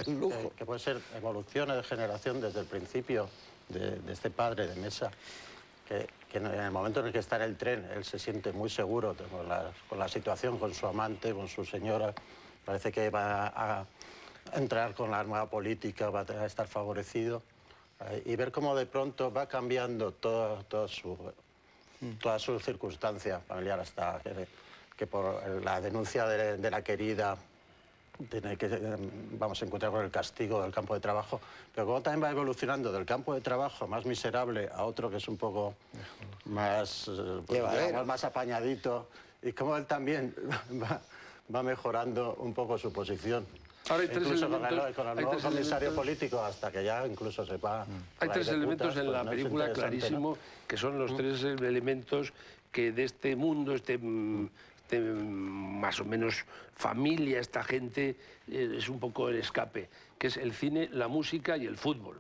el lujo. Que puede ser evolución o degeneración desde el principio de este padre de Mesa, que en el momento en el que está en el tren, él se siente muy seguro con la situación, con su amante, con su señora. Parece que va a entrar con la nueva política, va a estar favorecido. Y ver cómo de pronto va cambiando toda su circunstancia familiar, hasta que por la denuncia de la querida tiene que, vamos a encontrar con el castigo del campo de trabajo, pero como también va evolucionando del campo de trabajo más miserable a otro que es un poco más, digamos, más apañadito, y como él también va mejorando un poco su posición. Ahora hay incluso con el nuevo comisario político, hasta que ya incluso sepa... Hay tres elementos en la película clarísimo, que son los tres elementos que de este mundo, más o menos familia, esta gente, es un poco el escape, que es el cine, la música y el fútbol.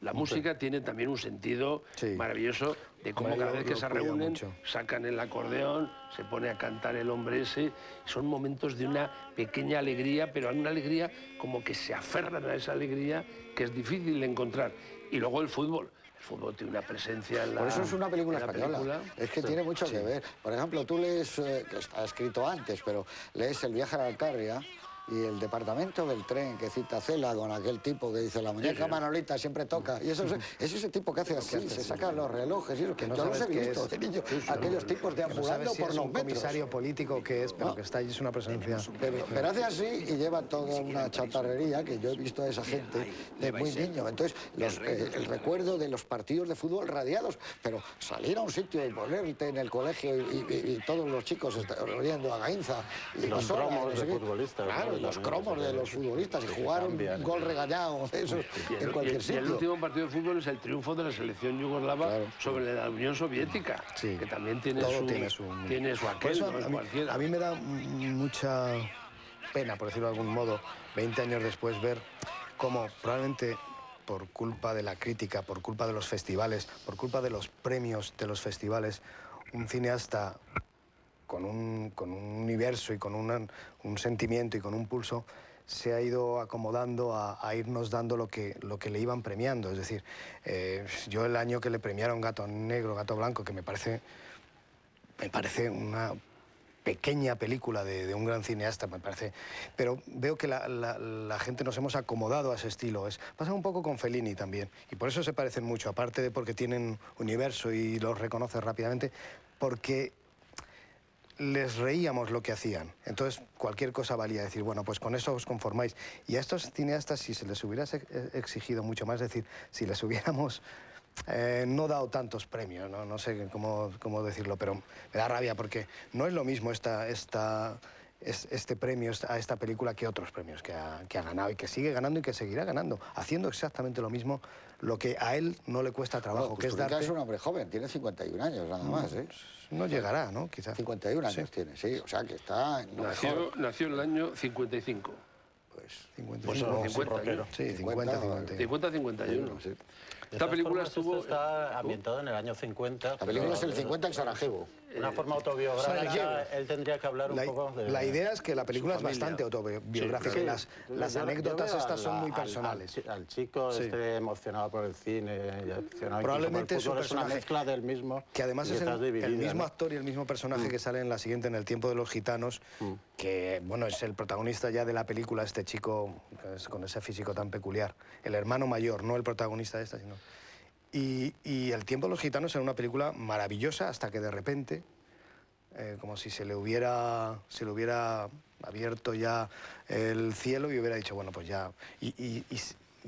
La música tiene también un sentido maravilloso de cómo cada vez que se reúnen sacan el acordeón, se pone a cantar el hombre ese. Son momentos de una pequeña alegría, pero una alegría como que se aferran a esa alegría que es difícil de encontrar. Y luego el fútbol. El fútbol tiene una presencia en la... Por eso es una película española. Es que tiene mucho que ver. Por ejemplo, tú lees, que está escrito antes, pero lees El viaje a la Alcarria y el departamento del tren que cita Cela con aquel tipo que dice la muñeca Manolita siempre toca. Y eso es ese tipo que hace así, se saca los relojes. Y eso, que no yo los he visto de niño, aquellos tipos deambulando por los metros. Comisario político que es, pero que está allí, es una presencia. Pero hace así y lleva toda una chatarrería que yo he visto a esa gente de muy niño. Entonces, el recuerdo de los partidos de fútbol radiados, pero salir a un sitio y ponerte en el colegio y todos los chicos oyendo a Gainza y los cromos de futbolistas. Claro, los cromos de los futbolistas y jugar un gol regañado, eso, en cualquier sitio. Y el último partido de fútbol es el triunfo de la selección yugoslava sobre la Unión Soviética, que también tiene su aquel, a mí me da mucha pena, por decirlo de algún modo, 20 años después, ver cómo probablemente por culpa de la crítica, por culpa de los festivales, por culpa de los premios de los festivales, un cineasta con un universo y con un sentimiento y con un pulso se ha ido acomodando a irnos dando lo que le iban premiando. Es decir, yo el año que le premiaron Gato Negro, Gato Blanco, que me parece una pequeña película de un gran cineasta, me parece, pero veo que la gente nos hemos acomodado a ese estilo. Pasa un poco con Fellini también, y por eso se parecen mucho, aparte de porque tienen universo y los reconoces rápidamente, porque les reíamos lo que hacían. Entonces, cualquier cosa valía decir, bueno, pues con eso os conformáis. Y a estos cineastas, si se les hubiera exigido mucho más, es decir, si les hubiéramos no dado tantos premios, no sé cómo decirlo, pero me da rabia porque no es lo mismo este premio a esta película que otros premios que ha ganado y que sigue ganando y que seguirá ganando, haciendo exactamente lo mismo, lo que a él no le cuesta trabajo, pues que es darte... Es un hombre joven, tiene 51 años nada más, ¿eh? No llegará, ¿no? Quizá. 51 años tiene, sí, o sea que está... Nació en el año 55. Pues 50. Sí, 50-51. Sí. Esta película está ambientada en el año 50. La película es el 50 en Sarajevo. Una forma autobiográfica, él tendría que hablar un poco de... La idea es que la película es bastante autobiográfica. Las anécdotas estas son muy personales. Al chico emocionado por el cine, probablemente es una mezcla del mismo. Que además es el mismo actor y el mismo personaje que sale en la siguiente, en El tiempo de los gitanos, que bueno, es el protagonista ya de la película, este chico con ese físico tan peculiar. El hermano mayor, no el protagonista de esta, sino... Y El tiempo de los gitanos era una película maravillosa hasta que de repente, como si se le hubiera abierto ya el cielo y hubiera dicho, bueno, pues ya... Y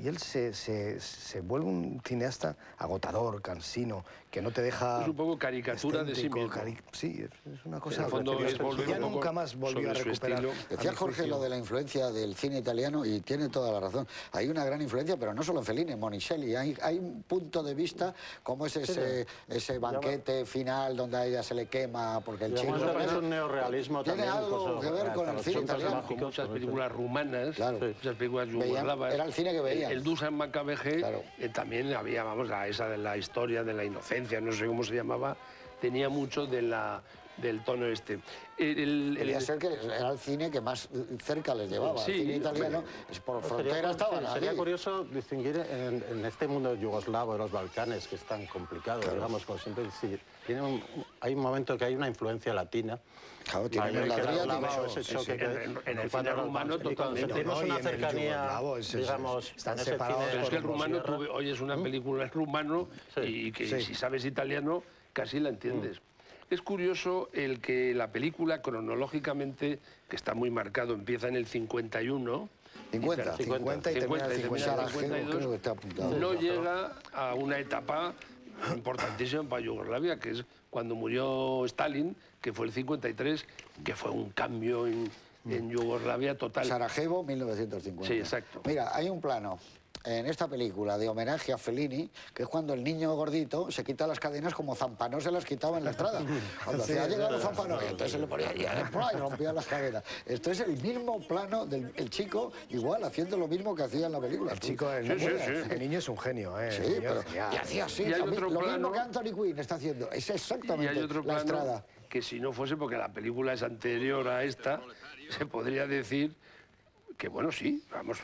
él se vuelve un cineasta agotador, cansino, que no te deja... Es un poco caricatura de sí mismo. Sí, es una cosa... En el fondo ya nunca más volvió a recuperar. Decía Jorge lo de la influencia del cine italiano y tiene toda la razón. Hay una gran influencia, pero no solo en Fellini, en Monicelli. Hay un punto de vista como es ese banquete final donde a ella se le quema porque el chico... Es un neorrealismo también. Tiene algo que ver con el cine italiano. Muchas películas rumanas, muchas películas yugoslavas. Era el cine que veía. El Dusan Macabege también había, vamos, esa de la historia de la inocencia, no sé cómo se llamaba, tenía mucho del tono este. Quería ser que era el cine que más cerca les llevaba. Sí, el cine italiano, por frontera estaban ahí. Sería curioso distinguir en este mundo yugoslavo de los Balcanes, que es tan complicado, digamos, como siempre, si hay un momento que hay una influencia latina. Claro, tiene la en el cine rumano totalmente. Sentimos una cercanía, digamos, están separados. Pero es que el rumano, tú oyes una película en rumano y que si sabes italiano casi la entiendes. Es curioso el que la película, cronológicamente, que está muy marcado, empieza en el 51... 50 y termina en el 52, no llega a una etapa importantísima para Yugoslavia, que es cuando murió Stalin, que fue el 53, que fue un cambio en Yugoslavia total. Sarajevo, 1950. Sí, exacto. Mira, hay un plano en esta película de homenaje a Fellini, que es cuando el niño gordito se quita las cadenas como Zampano se las quitaba en la estrada. Cuando hacía llegar a Zampano, y entonces se le ponía y rompía las cadenas. Esto es el mismo plano del chico, igual, haciendo lo mismo que hacía en la película. El chico, el niño es un genio, ¿eh? Sí, pero y hacía así, lo mismo que Anthony Quinn está haciendo. Es exactamente la estrada. Que si no fuese porque la película es anterior a esta, se podría decir que, bueno, sí, vamos,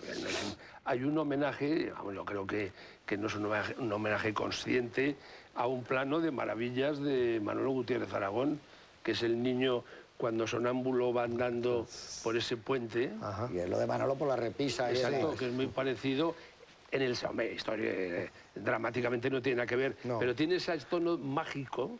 hay un homenaje, yo creo que no es un homenaje consciente a un plano de maravillas de Manolo Gutiérrez Aragón, que es el niño cuando sonámbulo va andando por ese puente. Ajá. Y es lo de Manolo por la repisa. Exacto, que es muy parecido. En el historia dramáticamente no tiene nada que ver, pero tiene ese tono mágico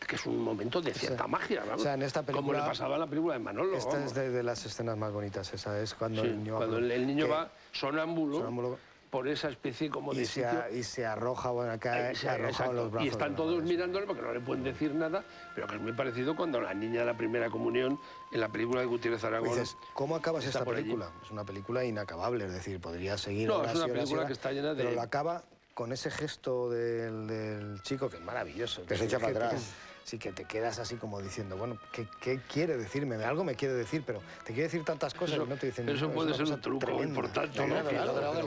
que es un momento de cierta magia, ¿no? O sea, en esta película, como le pasaba a la película de Manolo. Esta es de las escenas más bonitas, esa es cuando el niño... Cuando el niño va sonámbulo por esa especie como de sitio. Y se arroja, bueno, acá se arroja en los brazos. Y están todos mirándole porque no le pueden decir nada, pero que es muy parecido cuando la niña de la primera comunión en la película de Gutiérrez Aragón. Dices, ¿cómo acabas esta película? Es una película inacabable, es decir, podría seguir... No, es una película que está llena de... Pero lo acaba con ese gesto del chico que es maravilloso. Que se echa para atrás. Sí, que te quedas así como diciendo, bueno, ¿qué quiere decirme? Algo me quiere decir, pero te quiere decir tantas cosas y no te dicen... Eso puede ser un truco importante.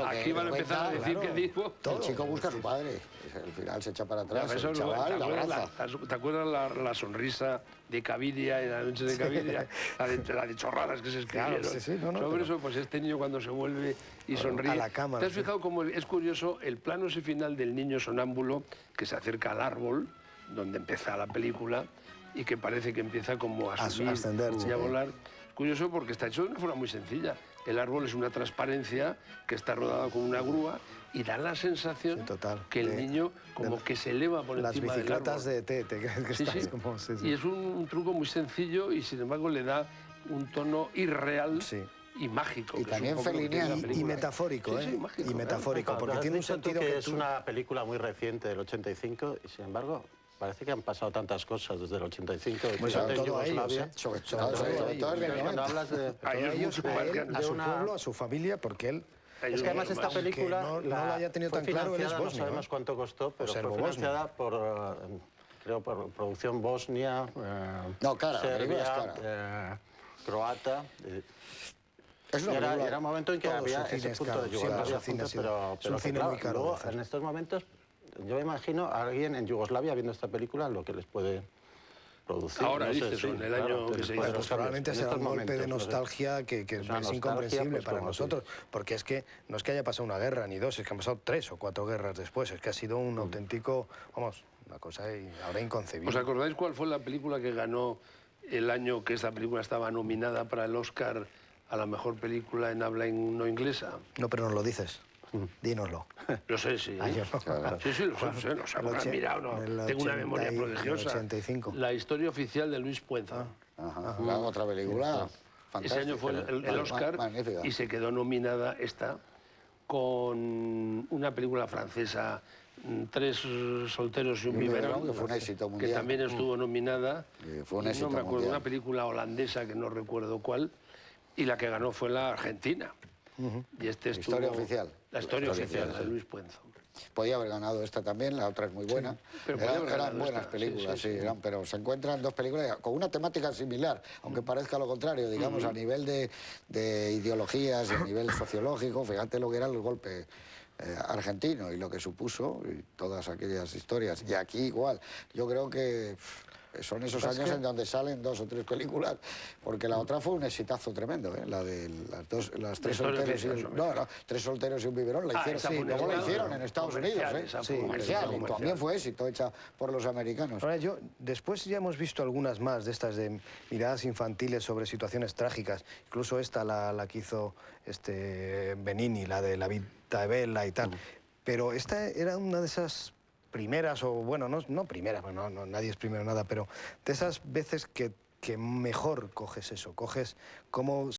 Aquí van a empezar a decir que digo... El chico busca a su padre, al final se echa para atrás, el chaval la abraza. ¿Te acuerdas la sonrisa de Caviria en la noche de Caviria? la de chorradas que se escribieron. Claro, sobre eso, pues este niño cuando se vuelve y sonríe... A la cámara. ¿Te has fijado cómo es curioso el plano ese final del niño sonámbulo que se acerca al árbol, donde empieza la película, y que parece que empieza como a subir y a volar? Curioso porque está hecho de una forma muy sencilla. El árbol es una transparencia que está rodada con una grúa y da la sensación que el niño como que se eleva por encima del árbol. Las bicicletas de té, que estás como... Y es un truco muy sencillo y sin embargo le da un tono irreal y mágico. Y también feliniano. Y metafórico, ¿eh? Mágico, y metafórico, porque tiene un sentido que es una película muy reciente del 85 y sin embargo... Parece que han pasado tantas cosas desde el 85. Pues sobre todo a ellos, sobre todo cuando hablas de ellos, a su pueblo, a su familia, porque él... Es que además esta película no lo haya tenido tan claro, él es bosnio. No sabemos cuánto costó, pero fue financiada por, creo, por producción bosnia, Serbia, croata. Era un momento en que había ese punto de Yugoslavia, pero claro, en estos momentos... Yo me imagino a alguien en Yugoslavia viendo esta película lo que les puede producir. Ahora dices, en el año que se pues probablemente será un golpe de nostalgia que es incomprensible para nosotros, porque es que no es que haya pasado una guerra ni dos, es que han pasado 3 o 4 guerras después, es que ha sido un auténtico, vamos, una cosa ahora inconcebible. ¿Os acordáis cuál fue la película que ganó el año que esta película estaba nominada para el Oscar a la mejor película en habla no inglesa? No, pero nos lo dices. Dínoslo. Lo sé, sí. Sí, lo sé, no sé, mirado, no. Tengo una memoria prodigiosa. 85. La historia oficial de Luis Puenza. La otra película fantástica. Ese año fue el Oscar y se quedó nominada esta con una película francesa, 3 solteros y un biberón, que fue un éxito mundial. Que también estuvo nominada. Fue un éxito no me acuerdo, mundial. una película holandesa que no recuerdo cuál, y la que ganó fue la Argentina. Y este la historia oficial. La historia oficial de Luis Puenzo. Podía haber ganado esta también, la otra es muy buena. pero Eran buenas películas, sí, pero se encuentran dos películas con una temática similar, aunque parezca lo contrario, digamos, a nivel de ideologías y a nivel sociológico. Fíjate lo que era el golpe argentino y lo que supuso y todas aquellas historias. Y aquí igual, yo creo que son esos años en donde salen 2 o 3 películas, porque la otra fue un exitazo tremendo, ¿eh? La de las tres solteros tres solteros y un biberón, la hicieron, luego la hicieron en Estados Unidos, comercial, y también fue éxito, hecha por los americanos. Ahora, después ya hemos visto algunas más de estas de miradas infantiles sobre situaciones trágicas, incluso esta, la que hizo Benigni, la de La Vita Bella y tal, pero esta era una de esas primeras, o bueno, no primeras, bueno, nadie es primero nada, pero de esas veces que mejor coges eso, coges cómo